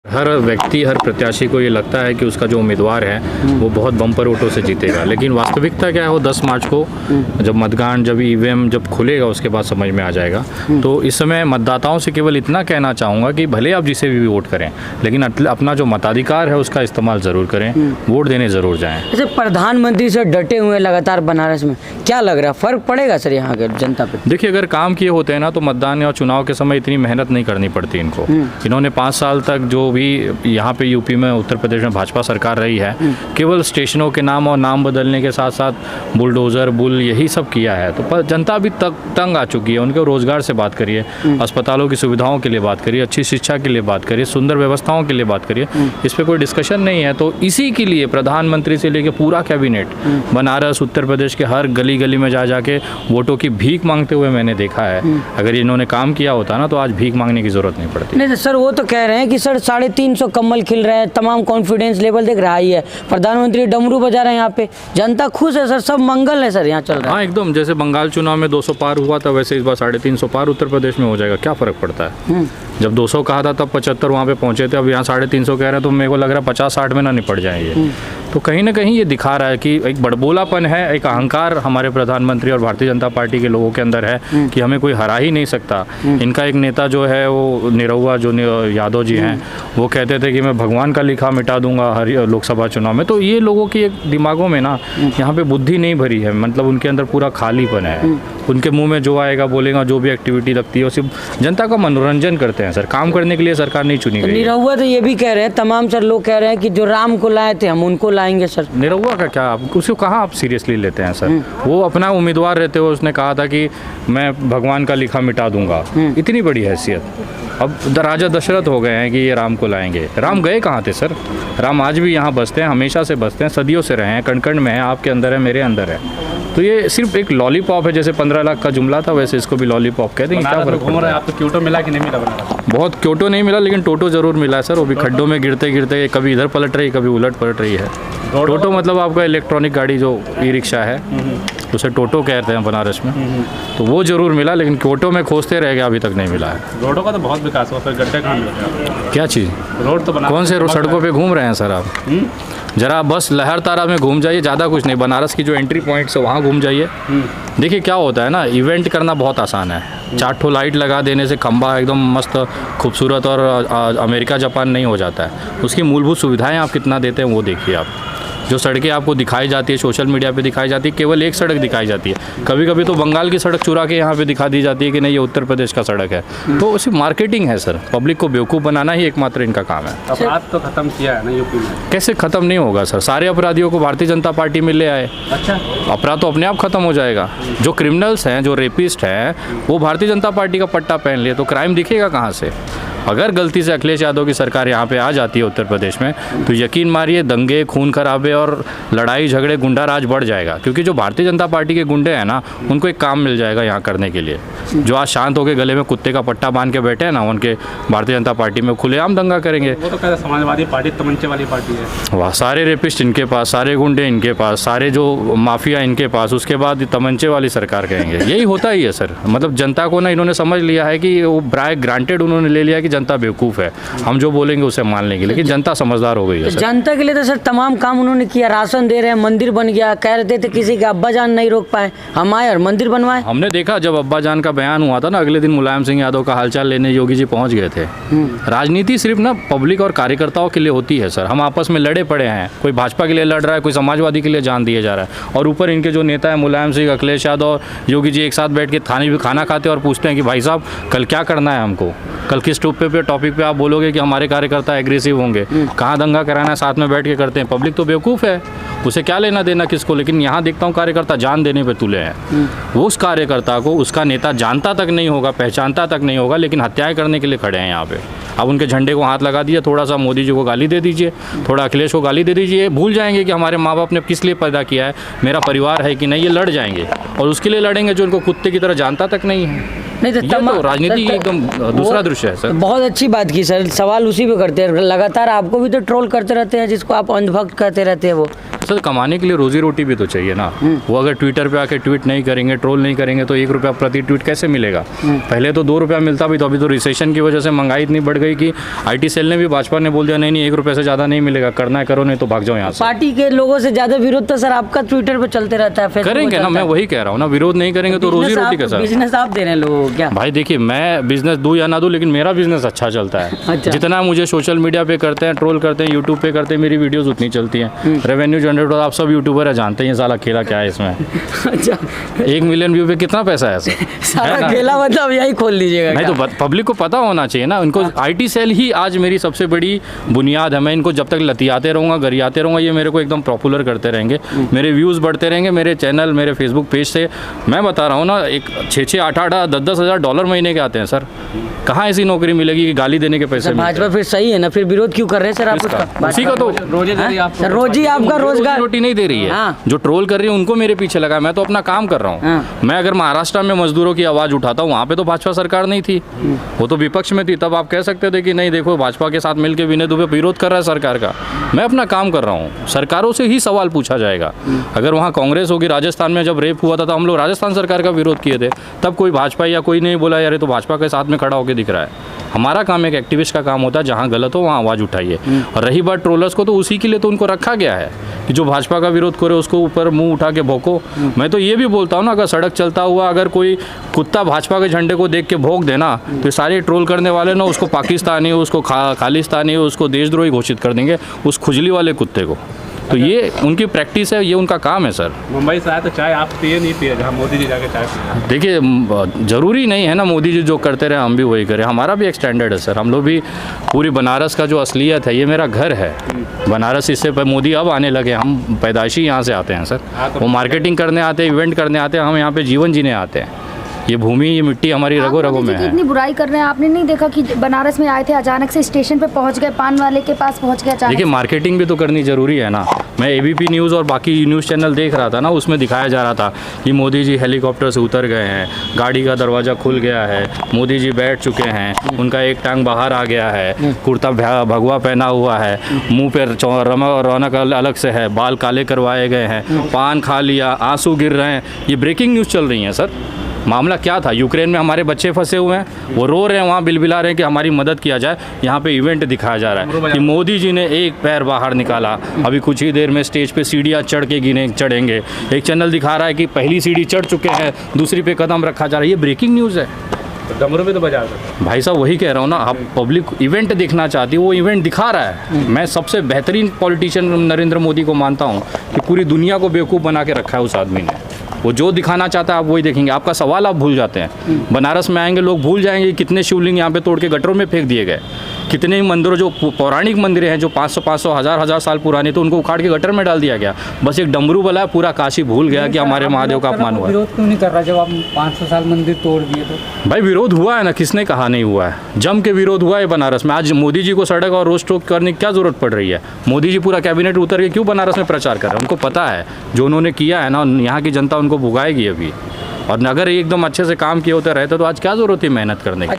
हर व्यक्ति, हर प्रत्याशी को ये लगता है कि उसका जो उम्मीदवार है वो बहुत बम्पर वोटों से जीतेगा, लेकिन वास्तविकता क्या है वो 10 मार्च को जब मतदान, जब ईवीएम जब खुलेगा उसके बाद समझ में आ जाएगा। तो इस समय मतदाताओं से केवल इतना कहना चाहूँगा कि भले आप जिसे भी वोट करें, लेकिन अपना जो मताधिकार है उसका इस्तेमाल ज़रूर करें, वोट देने ज़रूर जाएँ। जैसे प्रधानमंत्री से डटे हुए लगातार बनारस में, क्या लग रहा है फ़र्क पड़ेगा सर यहाँ के जनता पे? देखिए, अगर काम किए होते हैं ना तो मतदान या चुनाव के समय इतनी मेहनत नहीं करनी पड़ती इनको। इन्होंने 5 साल तक जो भी यहाँ पे यूपी में, उत्तर प्रदेश में भाजपा सरकार रही है, केवल स्टेशनों के नाम और नाम बदलने के साथ साथ बुलडोज़र, बुल, यही सब किया है। तो जनता भी तंग आ चुकी है। उनके रोज़गार से बात करिए, अस्पतालों की सुविधाओं के लिए बात करिए, अच्छी शिक्षा के लिए बात करिए, सुंदर व्यवस्थाओं के लिए बात करिए, इस पर कोई डिस्कशन नहीं है। तो इसी के लिए प्रधानमंत्री से लेकर पूरा कैबिनेट बनारस, उत्तर प्रदेश के हर गली गली में जा जाके वोटों की भीख मांगते हुए मैंने देखा है। अगर इन्होंने काम किया होता ना तो आज भीख मांगने की जरूरत नहीं पड़ती। नहीं सर, वो तो कह रहे हैं कि सर 350 कमल खिल रहे हैं, तमाम कॉन्फिडेंस लेवल देख रहा ही है, प्रधानमंत्री डमरू बजा रहे हैं, यहाँ पे जनता खुश है सर, सब मंगल है सर यहाँ चल रहा है। हाँ एकदम, जैसे बंगाल चुनाव में 200 पार हुआ था वैसे इस बार 350 पार उत्तर प्रदेश में हो जाएगा। क्या फ़र्क पड़ता है? जब 200 कहा था तब 75 वहाँ पे पहुँचे थे, अब यहाँ 350 कह रहे हैं तो मेरे को लग रहा है 50-60 में ना निपट जाएंगे। तो कहीं ना कहीं ये दिखा रहा है कि एक बड़बोलापन है, एक अहंकार हमारे प्रधानमंत्री और भारतीय जनता पार्टी के लोगों के अंदर है कि हमें कोई हरा ही नहीं सकता। इनका एक नेता जो है वो निरहुआ, जो यादव जी हैं, वो कहते थे कि मैं भगवान का लिखा मिटा दूंगा हर लोकसभा चुनाव में। तो ये लोगों की एक दिमागों में ना यहाँ पे बुद्धि नहीं भरी है, मतलब उनके अंदर पूरा खालीपन है। उनके मुंह में जो आएगा बोलेगा, जो भी एक्टिविटी लगती है वो सिर्फ जनता का मनोरंजन करते हैं सर। काम करने के लिए सरकार नहीं चुनी गई। निरहुआ तो ये भी कह रहे हैं, तमाम सर लोग कह रहे हैं कि जो राम को लाए थे हम उनको लाएंगे सर। निरहुआ का क्या, उसको कहाँ आप सीरियसली लेते हैं सर? वो अपना उम्मीदवार रहते हुए उसने कहा था कि मैं भगवान का लिखा मिटा दूंगा। इतनी बड़ी हैसियत। अब राजा दशरथ हो गए हैं कि ये राम को लाएंगे। राम गए कहाँ थे सर? राम आज भी यहाँ बसते हैं, हमेशा से बसते हैं, सदियों से रहे हैं, कण कण में है, आपके अंदर है, मेरे अंदर है। तो ये सिर्फ एक लॉलीपॉप है, जैसे 15 लाख का जुमला था वैसे इसको भी लॉलीपॉप कहते हैं। क्या फर्क पड़ता है? आपको क्योटो मिला कि नहीं मिला बनारस? बहुत क्योटो नहीं मिला, लेकिन टोटो जरूर मिला है सर। वो भी खड्डों में गिरते गिरते कभी इधर पलट रही, कभी उलट पलट रही है। टोटो मतलब आपका इलेक्ट्रॉनिक गाड़ी जो ई रिक्शा है, उसे टोटो कहते हैं बनारस में। तो वो जरूर मिला, लेकिन क्योटो में खोजते रह गया, अभी तक नहीं मिला है। रोडों का तो बहुत विकास हुआ, फिर गड्ढे कहाँ मिले? क्या चीज़? रोड तो बना, कौन से सड़कों पे घूम रहे हैं सर आप? जरा बस लहर तारा में घूम जाइए, ज़्यादा कुछ नहीं। बनारस की जो एंट्री पॉइंट्स है वहाँ घूम जाइए। देखिए क्या होता है ना, इवेंट करना बहुत आसान है। 4 ठो लाइट लगा देने से खंबा एकदम मस्त खूबसूरत और अमेरिका जापान नहीं हो जाता है। उसकी मूलभूत सुविधाएं आप कितना देते हैं वो देखिए आप। जो सड़कें आपको दिखाई जाती है, सोशल मीडिया पे दिखाई जाती है, केवल एक सड़क दिखाई जाती है। कभी कभी तो बंगाल की सड़क चुरा के यहाँ पे दिखा दी जाती है कि नहीं ये उत्तर प्रदेश का सड़क है। तो सिर्फ मार्केटिंग है सर, पब्लिक को बेवकूफ़ बनाना ही एकमात्र इनका काम है। अपराध तो खत्म किया है ना यूपी में? कैसे खत्म नहीं होगा सर? सारे अपराधियों को भारतीय जनता पार्टी में ले आए। अच्छा, अपराध तो अपने आप खत्म हो जाएगा। जो क्रिमिनल्स हैं, जो रेपिस्ट हैं, वो भारतीय जनता पार्टी का पट्टा पहन लिए तो क्राइम दिखेगा कहाँ से? अगर गलती से अखिलेश यादव की सरकार यहाँ पे आ जाती है उत्तर प्रदेश में, तो यकीन मारिए दंगे, खून खराबे और लड़ाई झगड़े, गुंडा राज बढ़ जाएगा। क्योंकि जो भारतीय जनता पार्टी के गुंडे हैं ना, उनको एक काम मिल जाएगा यहाँ करने के लिए। जो आज शांत होकर गले में कुत्ते का पट्टा बांध के बैठे हैं ना, उनके भारतीय जनता पार्टी में खुलेआम दंगा करेंगे। वो तो कहते हैं समाजवादी पार्टी तमंचे वाली पार्टी है। वाह, सारे रेपिस्ट इनके पास, सारे गुंडे इनके पास, सारे जो माफिया इनके पास, उसके बाद तमंचे वाली सरकार कहेंगे। यही होता ही है सर। मतलब जनता को ना इन्होंने समझ लिया है कि वो ग्रांटेड उन्होंने ले लिया कि जनता बेवकूफ़ है, हम जो बोलेंगे उसे मान लेंगे। लेकिन जनता समझदार हो गई है सर। जनता के लिए तो सर तमाम काम उन्होंने किया, राशन दे रहे हैं, मंदिर बन गया। कह रहे थे किसी के अब्बा जान नहीं रोक पाए, हम आए और मंदिर बनवाए। हमने देखा जब अब्बा जान का बयान हुआ था ना, अगले दिन मुलायम सिंह यादव का हालचाल लेने योगी जी पहुंच गए थे। राजनीति सिर्फ ना पब्लिक और कार्यकर्ताओं के लिए होती है सर। हम आपस में लड़े पड़े हैं, कोई भाजपा के लिए लड़ रहा है, कोई समाजवादी के लिए जान दिया जा रहा है, और ऊपर इनके जो नेता है मुलायम सिंह, अखिलेश यादव, योगी जी एक साथ बैठ के खाना खाते और पूछते हैं कि भाई साहब कल क्या करना है हमको, कल किस टॉपिक पे आप बोलोगे कि हमारे कार्यकर्ता एग्रेसिव होंगे, कहाँ दंगा कराना है, साथ में बैठ के करते हैं। पब्लिक तो बेवकूफ़ है, उसे क्या लेना देना किसको। लेकिन यहाँ देखता हूँ कार्यकर्ता जान देने पे तुले हैं। वो उस कार्यकर्ता को उसका नेता जानता तक नहीं होगा, पहचानता तक नहीं होगा, लेकिन हत्याएं करने के लिए खड़े हैं यहाँ पे। अब उनके झंडे को हाथ लगा दीजिए, थोड़ा सा मोदी जी को गाली दे दीजिए, थोड़ा अखिलेश को गाली दे दीजिए, भूल जाएंगे कि हमारे माँ बाप ने किस लिए पैदा किया है, मेरा परिवार है कि नहीं, ये लड़ जाएंगे। और उसके लिए लड़ेंगे जो उनको कुत्ते की तरह जानता तक नहीं है। नहीं तो ये तो राजनीति की एकदम दूसरा दृश्य है सर। बहुत अच्छी बात की सर, सवाल उसी पे करते हैं, लगातार आपको भी तो ट्रोल करते रहते हैं, जिसको आप अंधभक्त कहते रहते हैं वो। सर कमाने के लिए रोजी रोटी भी तो चाहिए ना। वो अगर ट्विटर पे आके ट्वीट नहीं करेंगे, ट्रोल नहीं करेंगे तो 1 रुपया प्रति ट्वीट कैसे मिलेगा? पहले तो 2 रुपया मिलता भी, तो अभी तो रिसेशन की वजह से महंगाई इतनी बढ़ गई कि IT सेल ने भी, भाजपा ने बोल दिया नहीं 1 रुपये से ज़्यादा नहीं मिलेगा, करना है करो, नहीं तो भाग जाओ यहाँ से। पार्टी के लोगों से ज्यादा विरोध तो सर आपका ट्विटर पे चलते रहता है, Facebook पे करेंगे ना, चलता मैं है। वही कह रहा हूँ ना, विरोध नहीं करेंगे तो रोजी रोटी कैसा? बिजनेस आप दे रहे हैं लोगों को क्या? भाई देखिए, मैं बिजनेस दूँ या ना दूँ, लेकिन मेरा बिजनेस अच्छा चलता है। अच्छा। जितना मुझे सोशल मीडिया पे करते हैं, ट्रोल करते हैं, यूट्यूब पे करते हैं, मेरी वीडियोस उतनी चलती हैं। रेवेन्यू जनरेट होता है, आप सब यूट्यूबर है, जानते हैं ये साला खेला क्या है इसमें। अच्छा 1 मिलियन व्यू पे कितना पैसा है सर? सारा खेला मतलब यही खोल लीजिएगा नहीं क्या? तो पब्लिक को पता होना चाहिए ना, इनको IT सेल ही आज मेरी सबसे बड़ी बुनियाद है। मैं इनको जब तक लतियाते रहूँगा, गरियाते रहूँगा, ये मेरे को एकदम पॉपुलर करते रहेंगे, मेरे व्यूज़ बढ़ते रहेंगे, मेरे चैनल, मेरे फेसबुक पेज से। मैं बता रहा हूँ ना, एक 6-6, 8-8, 10-10 हज़ार डॉलर महीने के आते हैं सर। कहाँ ऐसी नौकरी मिलेगी कि गाली देने के पैसे सर मिलते भाजपा हैं? फिर सही है ना, फिर विरोध क्यों कर रहे हैं सर आप किसका? उसका? उसी का तो रोजे दे रही है आपको। सर रोज ही आपका रोजगार रोटी नहीं दे रही है। हाँ। जो ट्रोल कर रही है उनको मेरे पीछे लगा है, मैं तो अपना काम कर रहा हूँ। हाँ। मैं अगर महाराष्ट्र में मजदूरों की आवाज़ उठाता हूँ, वहाँ पे तो भाजपा सरकार नहीं थी, वो तो विपक्ष में थी, तब आप कह सकते थे कि नहीं देखो भाजपा के साथ मिलकर विनय दुबे विरोध कर रहा है सरकार का। मैं अपना काम कर रहा हूँ, सरकारों से ही सवाल पूछा जाएगा। अगर वहाँ कांग्रेस होगी, राजस्थान में जब रेप हुआ था तो हम लोग राजस्थान सरकार का विरोध किए थे, तब कोई भाजपा या कोई नहीं बोला यार ये तो भाजपा के साथ में खड़ा होकर दिख रहा है। हमारा काम एक एक्टिविस्ट का काम होता है, जहाँ गलत हो वहाँ आवाज़ उठाइए। और रही बात ट्रोलर्स को, तो उसी के लिए तो उनको रखा गया है कि जो भाजपा का विरोध करे उसको ऊपर मुंह उठा के भौंको। मैं तो ये भी बोलता हूँ ना, अगर सड़क चलता हुआ अगर कोई कुत्ता भाजपा के झंडे को देख के भौंक देना, तो सारे ट्रोल करने वाले ना उसको पाकिस्तानी, उसको खालिस्तानी, उसको देशद्रोही घोषित कर देंगे, उस खुजली वाले कुत्ते को। तो ये उनकी प्रैक्टिस है, ये उनका काम है सर। मुंबई से आए तो चाय आप पिए नहीं पिए, जहाँ मोदी जी जाके चाय पिए? देखिए ज़रूरी नहीं है ना मोदी जी जो करते रहे हम भी वही करें, हमारा भी एक स्टैंडर्ड है सर। हम लोग भी पूरी बनारस का जो असलियत है, ये मेरा घर है बनारस। इससे मोदी अब आने लगे, हम पैदाइशी यहाँ से आते हैं सर। वो मार्केटिंग करने आते हैं, इवेंट करने आते हैं, हम यहाँ पे जीवन जीने आते हैं। ये भूमि, ये मिट्टी हमारी रगो रगो में है। इतनी बुराई कर रहे हैं, आपने नहीं देखा कि बनारस में आए थे, अचानक से स्टेशन पे पहुंच गए, पान वाले के पास पहुंच गए अचानक? देखिए मार्केटिंग भी तो करनी ज़रूरी है ना। मैं ABP न्यूज़ और बाकी न्यूज़ चैनल देख रहा था ना, उसमें दिखाया जा रहा था कि मोदी जी हेलीकॉप्टर से उतर गए हैं, गाड़ी का दरवाज़ा खुल गया है, मोदी जी बैठ चुके हैं, उनका एक टांग बाहर आ गया है, कुर्ता भगवा पहना हुआ है, मुंह पर रौनक अलग से है, बाल काले करवाए गए हैं, पान खा लिया, आंसू गिर रहे हैं। ये ब्रेकिंग न्यूज़ चल रही हैं सर। मामला क्या था? यूक्रेन में हमारे बच्चे फंसे हुए हैं, वो रो रहे हैं, वहाँ बिलबिला रहे हैं कि हमारी मदद किया जाए। यहाँ पे इवेंट दिखाया जा रहा है कि मोदी जी ने एक पैर बाहर निकाला, अभी कुछ ही देर में स्टेज पे सीढ़ियाँ चढ़ के चढ़ेंगे। एक चैनल दिखा रहा है कि पहली सीढ़ी चढ़ चुके हैं, दूसरी पे कदम रखा जा रहा है। ये ब्रेकिंग न्यूज़ है। डमरू में तो बजा सकते। भाई साहब वही कह रहा हूँ ना, आप पब्लिक इवेंट देखना चाहती है, वो इवेंट दिखा रहा है। मैं सबसे बेहतरीन पॉलिटिशियन नरेंद्र मोदी को मानता हूँ कि पूरी दुनिया को बेवकूफ़ बना के रखा है उस आदमी ने। वो जो दिखाना चाहता है आप वही देखेंगे। आपका सवाल आप भूल जाते हैं। बनारस में आएंगे लोग भूल जाएंगे कितने शिवलिंग यहाँ पे तोड़ के गटरों में फेंक दिए गए, कितने ही मंदिरों जो पौराणिक मंदिर हैं जो 500 हज़ार साल पुराने, तो उनको उखाड़ के गटर में डाल दिया गया। बस एक डमरू वाला पूरा काशी भूल गया कि हमारे महादेव का अपमान हुआ। विरोध क्यों नहीं कर रहा जब आप 500 साल मंदिर तोड़ दिए तो? भाई विरोध हुआ है ना, किसने कहा नहीं हुआ है? जम के विरोध हुआ है बनारस में। आज मोदी जी को सड़क और रोड स्टॉप करने की क्या ज़रूरत पड़ रही है? मोदी जी पूरा कैबिनेट उतर के क्यों बनारस में प्रचार कर रहे हैं? उनको पता है जो उन्होंने किया है ना, यहाँ की जनता उनको भुगाएगी अभी। और अगर एकदम अच्छे से काम किए होते रहते तो आज क्या ज़रूरत थी मेहनत करने की?